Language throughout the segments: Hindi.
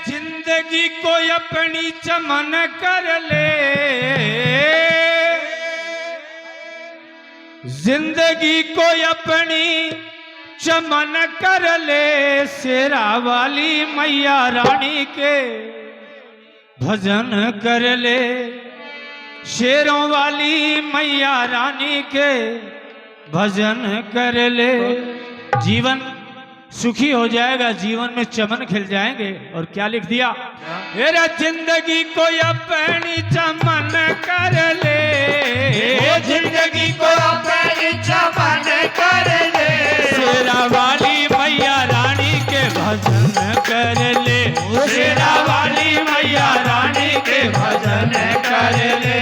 जिंदगी को अपनी चमन कर ले, जिंदगी को अपनी चमन कर ले, शेरा वाली मैया रानी के भजन कर ले, शेरों वाली मैया रानी के भजन कर ले। जीवन सुखी हो जाएगा, जीवन में चमन खिल जाएंगे। और क्या लिख दिया, मेरा जिंदगी को अपनी चमन कर ले, जिंदगी को अपनी चमन कर ले, शेरा वाली मैया रानी के भजन कर ले, शेरा वाली मैया रानी के भजन कर ले।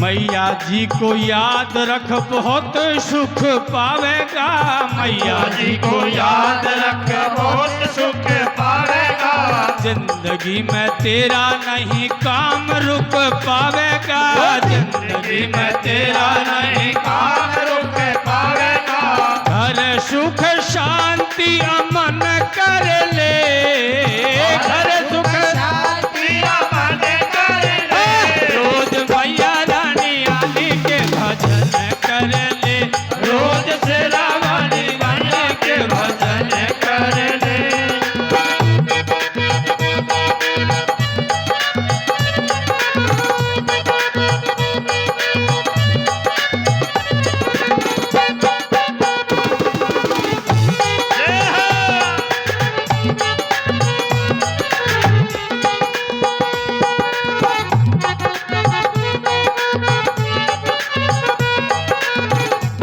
मैया जी को याद रख बहुत सुख पावेगा, मैया जी को याद रख बहुत सुख पावेगा, जिंदगी में तेरा नहीं काम रुक पावेगा, जिंदगी में तेरा नहीं काम रुक पावेगा, घर सुख शांति अमन कर ले, घर सुख शांति अमन कर ले, रोज मैया रानी आने के भजन कर ले, रोज शेरा वाली रानी के भजन कर ले।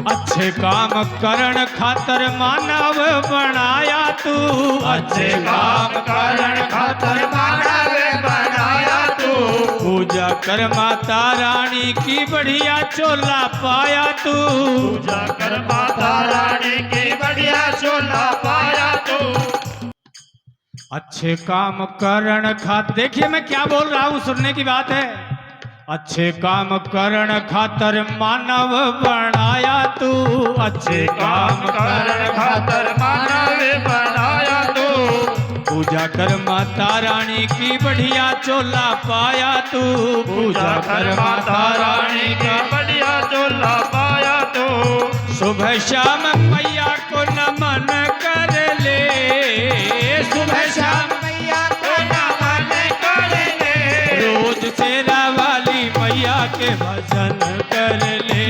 अच्छे काम करण खातर मानव बनाया तू, अच्छे काम करण खातर मानव बनाया तू, पूजा कर माता रानी की बढ़िया चोला पाया तू, पूजा कर माता रानी की बढ़िया चोला पाया तू। अच्छे काम करण खातर, देखिए मैं क्या बोल रहा हूँ, सुनने की बात है। अच्छे काम करण खातर मानव बनाया तू, अच्छे काम करण खातर मानव बनाया तू, पूजा कर माता रानी की बढ़िया चोला पाया तू, पूजा कर माता रानी का बढ़िया चोला पाया तू, सुबह शाम मैया को नमन कर ले, सुबह शाम मैया को नमन कर ले, रोज शेरा वाली मैया के भजन कर ले,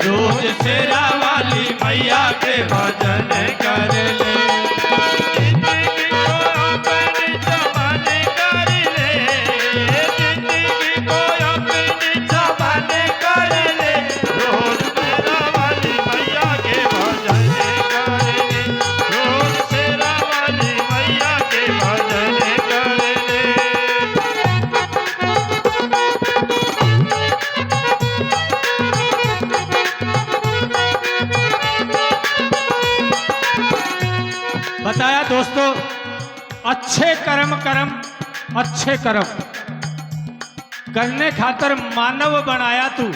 रोज शेरा वाली मैया के भजन कर ले। जिंदगी को अपनी चमन कर ले, जिंदगी को अपनी चमन कर ले, रोज शेरा वाली मैया के भजन कर ले, रोज शेरा वाली मैया के भजन कर ले। बताया दोस्तों, अच्छे कर्म अच्छे कर्म करने खातर मानव बनाया तू,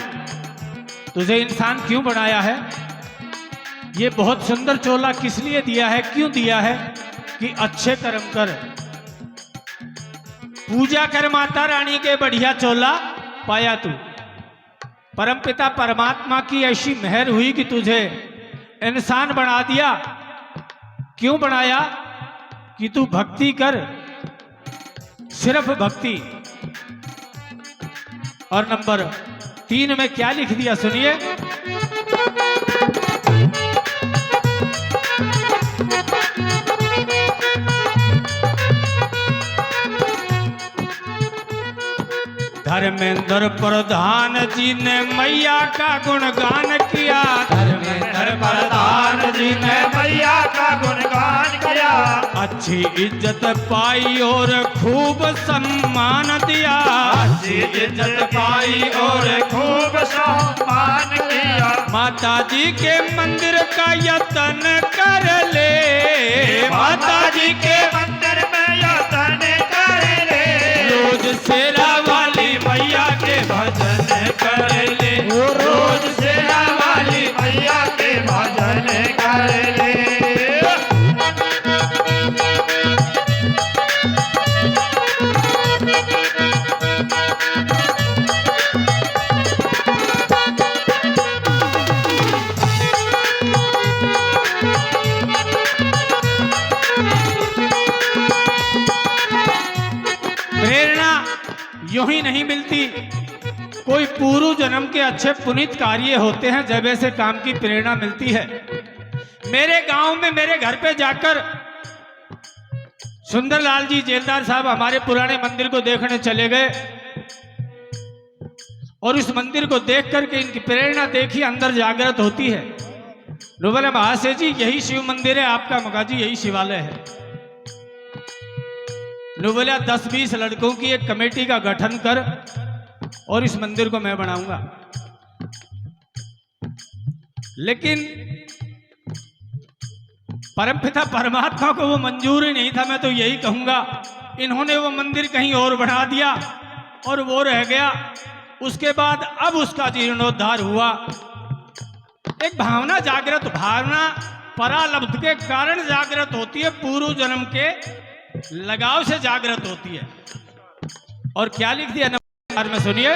तुझे इंसान क्यों बनाया है? ये बहुत सुंदर चोला किस लिए दिया है, क्यों दिया है? कि अच्छे कर्म कर, पूजा कर माता रानी के बढ़िया चोला पाया तू। परमपिता परमात्मा की ऐसी मेहर हुई कि तुझे इंसान बना दिया। क्यों बनाया? कि तू भक्ति कर, सिर्फ भक्ति। और नंबर 3 में क्या लिख दिया सुनिए। धर्मेंद्र प्रधान जी ने मैया का गुणगान किया। धर्मेंद्र प्रधान जी ने मैया का गुणगान किया। अच्छी इज्जत पाई और खूब सम्मान दिया। अच्छी इज्जत पाई और खूब सम्मान किया। माता जी के मंदिर का यतन कर ले, माता जी के मंदिर में यतन कर ले। रोज शेरा वाली मैया के भजन कर ले, रोज शेरा वाली मैया के भजन कर ले। प्रेरणा यूं ही नहीं मिलती, कोई पूर्व जन्म के अच्छे पुनीत कार्य होते हैं जब ऐसे काम की प्रेरणा मिलती है। मेरे गांव में मेरे घर पे जाकर सुंदरलाल जी जेलदार साहब हमारे पुराने मंदिर को देखने चले गए और उस मंदिर को देख करके इनकी प्रेरणा देखी, अंदर जागृत होती है। लो बोले महाशय जी यही शिव मंदिर है आपका? मगा जी यही शिवालय है। लो बोला 10-20 लड़कों की एक कमेटी का गठन कर और इस मंदिर को मैं बनाऊंगा। लेकिन परमपिता परमात्मा को वो मंजूर ही नहीं था। मैं तो यही कहूंगा इन्होंने वो मंदिर कहीं और बना दिया और वो रह गया। उसके बाद अब उसका जीर्णोद्धार हुआ। एक भावना जागृत, भावना परालब्ध के कारण जागृत होती है, पूर्व जन्म के लगाव से जागृत होती है। और क्या लिख दिया नंबर में सुनिए।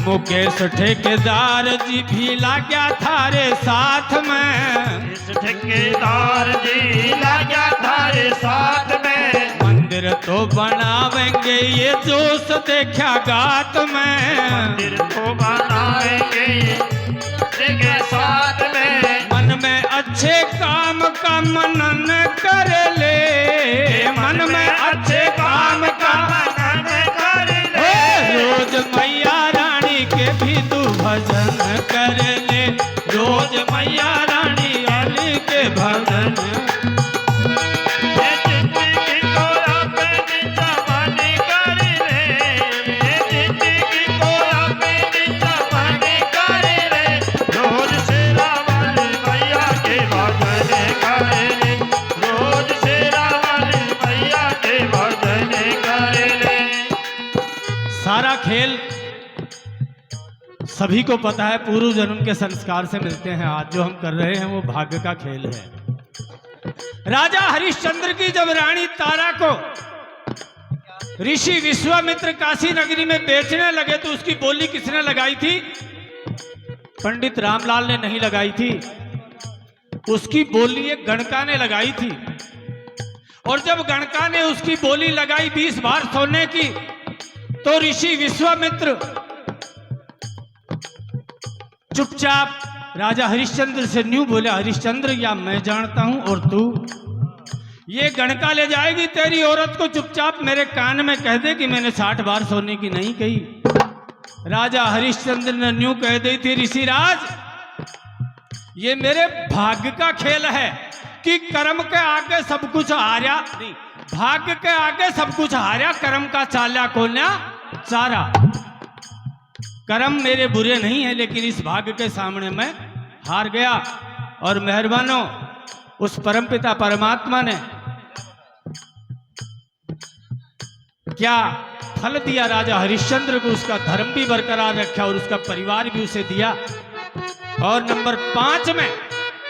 मुकेश ठेकेदार जी भी लाग्या थारे साथ में। इस ठेकेदार जी लाग्या थारे साथ में। मंदिर तो बनावेंगे ये जोश देखा गात में। मंदिर तो बनाएंगे ये साथ में। मन में अच्छे काम का मनन कर ले, मन में अच्छे काम का मनन कर ले। रोज मैया रानी के भी तू भजन कर ले, रोज मैया रानी वाली के भजन। ये जिंदगी को अपनी जवानी कर ले, ये जिंदगी को अपनी जवानी कर ले। रोज शेरा वाली मैया के भजन कर ले, रोज शेरा वाली मैया के भजन कर ले। सारा खेल सभी को पता है, पूर्व जन्म के संस्कार से मिलते हैं। आज जो हम कर रहे हैं वो भाग्य का खेल है। राजा हरिश्चंद्र की जब रानी तारा को ऋषि विश्वामित्र काशी नगरी में बेचने लगे तो उसकी बोली किसने लगाई थी? पंडित रामलाल ने नहीं लगाई थी, उसकी बोली एक गणका ने लगाई थी। और जब गणका ने उसकी बोली लगाई 20 बार सोने की, तो ऋषि विश्वामित्र चुपचाप राजा हरिश्चंद्र से न्यू बोले, हरिश्चंद्र या मैं जानता हूं और तू? ये गणका ले जाएगी तेरी औरत को, चुपचाप मेरे कान में कह दे कि मैंने 60 बार सोने की नहीं कही। राजा हरिश्चंद्र ने न्यू कह दी थी, ऋषिराज ये मेरे भाग्य का खेल है कि कर्म के आगे सब कुछ हारा नहीं, भाग्य के आगे सब कुछ हारा, कर्म का चाल्या कोन्या सारा। कर्म मेरे बुरे नहीं है, लेकिन इस भाग्य के सामने मैं हार गया। और मेहरबानो उस परमपिता परमात्मा ने क्या फल दिया राजा हरिश्चंद्र को? उसका धर्म भी बरकरार रखा और उसका परिवार भी उसे दिया। और नंबर 5 में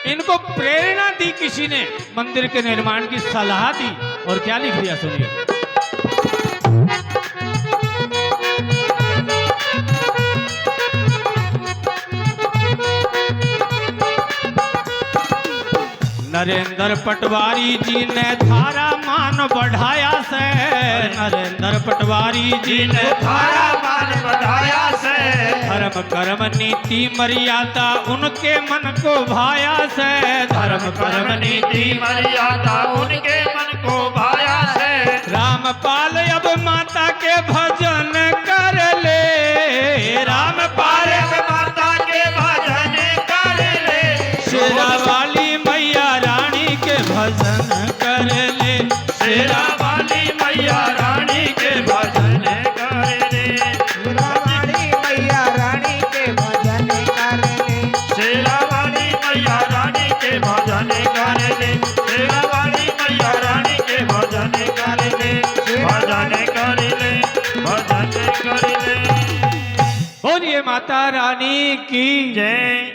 इनको प्रेरणा दी किसी ने, मंदिर के निर्माण की सलाह दी। और क्या लिख दिया सुनिए। नरेंद्र पटवारी जी ने थारा मान बढ़ाया से, नरेंद्र पटवारी जी ने थारा मान बढ़ाया से, धर्म कर्म नीति मर्यादा उनके मन को भाया से, धर्म कर्म नीति मर्यादा उनके मन को भाया से। रामपाल अब माता के भजन कर ले, रामपाल अब माता के भजन कर ले, शेरा वाली मैया रानी के भजन कर ले, शेरा वाली मैया रानी के भजन कर ले, शेरा वाली मैया रानी के भजन कर ले, शेरा वाली मैया रानी के भजन कर ले, शेरा वाली मैया रानी के भजन कर ले, भजन कर ले, भजन कर ले। बोलिए माता रानी की जय।